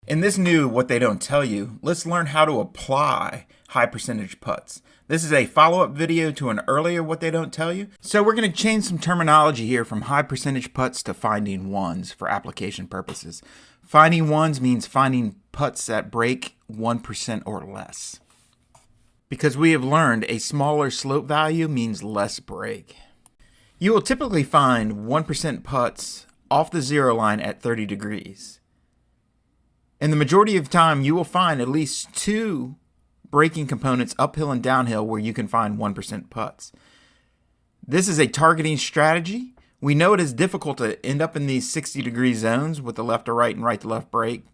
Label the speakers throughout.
Speaker 1: In this new What They Don't Tell You, let's learn how to apply high percentage putts. This is a follow-up video to an earlier What They Don't Tell You. So we're going to change some terminology here from high percentage putts to finding ones for application purposes. Finding ones means finding putts that break 1% or less. Because we have learned a smaller slope value means less break. You will typically find 1% putts off the zero line at 30 degrees. In the majority of time, you will find at least two breaking components uphill and downhill where you can find 1% putts. This is a targeting strategy. We know it is difficult to end up in these 60-degree zones with the left to right and right to left break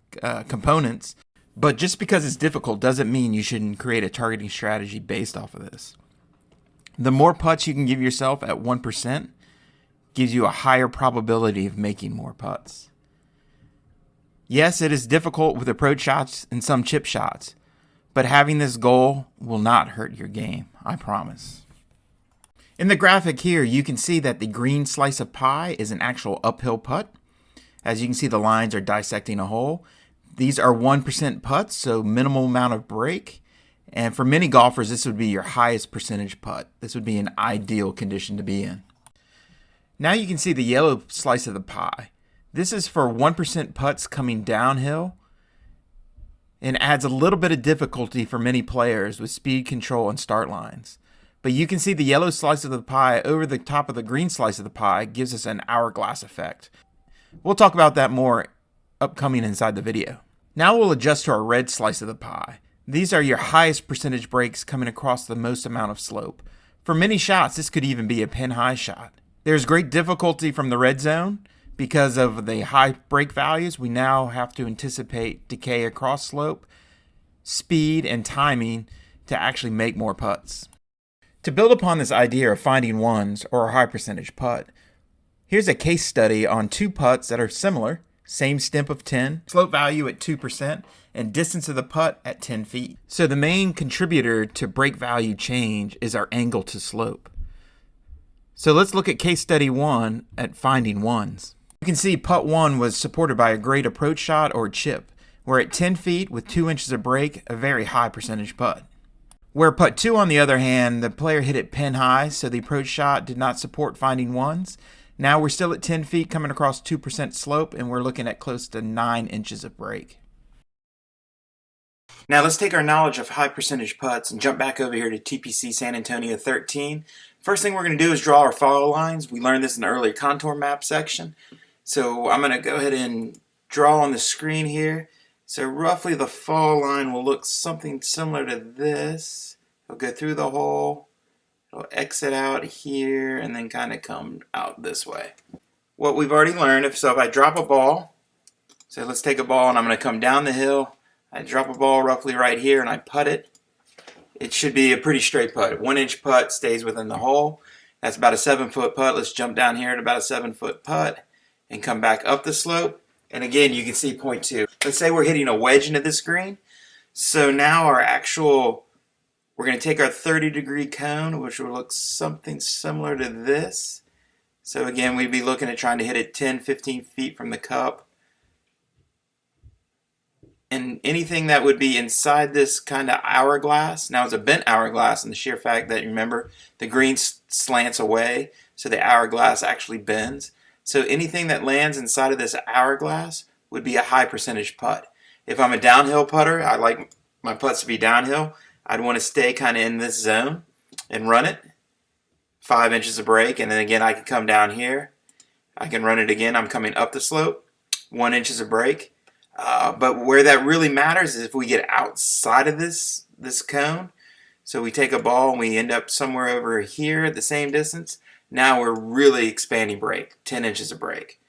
Speaker 1: components, but just because it's difficult doesn't mean you shouldn't create a targeting strategy based off of this. The more putts you can give yourself at 1% gives you a higher probability of making more putts. Yes, it is difficult with approach shots and some chip shots, but having this goal will not hurt your game, I promise. In the graphic here, you can see that the green slice of pie is an actual uphill putt. As you can see, the lines are dissecting a hole. These are 1% putts, so minimal amount of break. And for many golfers, this would be your highest percentage putt. This would be an ideal condition to be in. Now you can see the yellow slice of the pie. This is for 1% putts coming downhill and adds a little bit of difficulty for many players with speed control and start lines. But you can see the yellow slice of the pie over the top of the green slice of the pie gives us an hourglass effect. We'll talk about that more upcoming inside the video. Now we'll adjust to our red slice of the pie. These are your highest percentage breaks coming across the most amount of slope. For many shots, this could even be a pin high shot. There's great difficulty from the red zone. Because of the high break values, we now have to anticipate decay across slope, speed, and timing to actually make more putts. To build upon this idea of finding ones or a high percentage putt, here's a case study on two putts that are similar, same stimp of 10, slope value at 2%, and distance of the putt at 10 feet. So the main contributor to break value change is our angle to slope. So let's look at case study 1 at finding ones. You can see putt 1 was supported by a great approach shot or chip, where at 10 feet with 2 inches of break, a very high percentage putt. Where putt 2, on the other hand, the player hit it pin high, so the approach shot did not support finding ones. Now we're still at 10 feet coming across 2% slope, and we're looking at close to 9 inches of break. Now let's take our knowledge of high percentage putts and jump back over here to TPC San Antonio 13. First thing we're going to do is draw our follow lines. We learned this in the earlier contour map section. So I'm going to go ahead and draw on the screen here. So roughly the fall line will look something similar to this. It'll go through the hole, it'll exit out here, and then kind of come out this way. What we've already learned, if I drop a ball, so let's take a ball and I'm going to come down the hill. I drop a ball roughly right here and I putt it. It should be a pretty straight putt. 1 inch putt stays within the hole. That's about a 7-foot putt. Let's jump down here at about a 7-foot putt and come back up the slope. And again, you can see point 2. Let's say we're hitting a wedge into this green. So now we're going to take our 30-degree cone, which will look something similar to this. So again, we'd be looking at trying to hit it 10, 15 feet from the cup. And anything that would be inside this kind of hourglass, now it's a bent hourglass in the sheer fact that, remember, the green slants away, so the hourglass actually bends. So anything that lands inside of this hourglass would be a high percentage putt. If I'm a downhill putter, I like my putts to be downhill. I'd want to stay kind of in this zone and run it. 5 inches of break, and then again I can come down here. I can run it again. I'm coming up the slope. 1 inch of break. But where that really matters is if we get outside of this cone. So we take a ball and we end up somewhere over here at the same distance. Now we're really expanding break, 10 inches of break.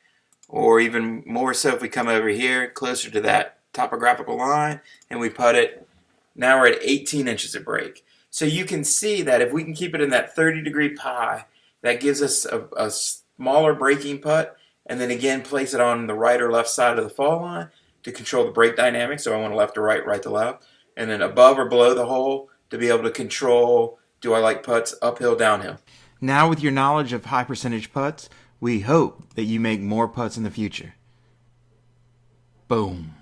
Speaker 1: Or even more so if we come over here closer to that topographical line and we putt it. Now we're at 18 inches of break. So you can see that if we can keep it in that 30-degree pie, that gives us a smaller breaking putt, and then again place it on the right or left side of the fall line to control the break dynamics. So I want left to right, right to left, and then above or below the hole to be able to control, do I like putts uphill, downhill. Now with your knowledge of high percentage putts, we hope that you make more putts in the future. Boom.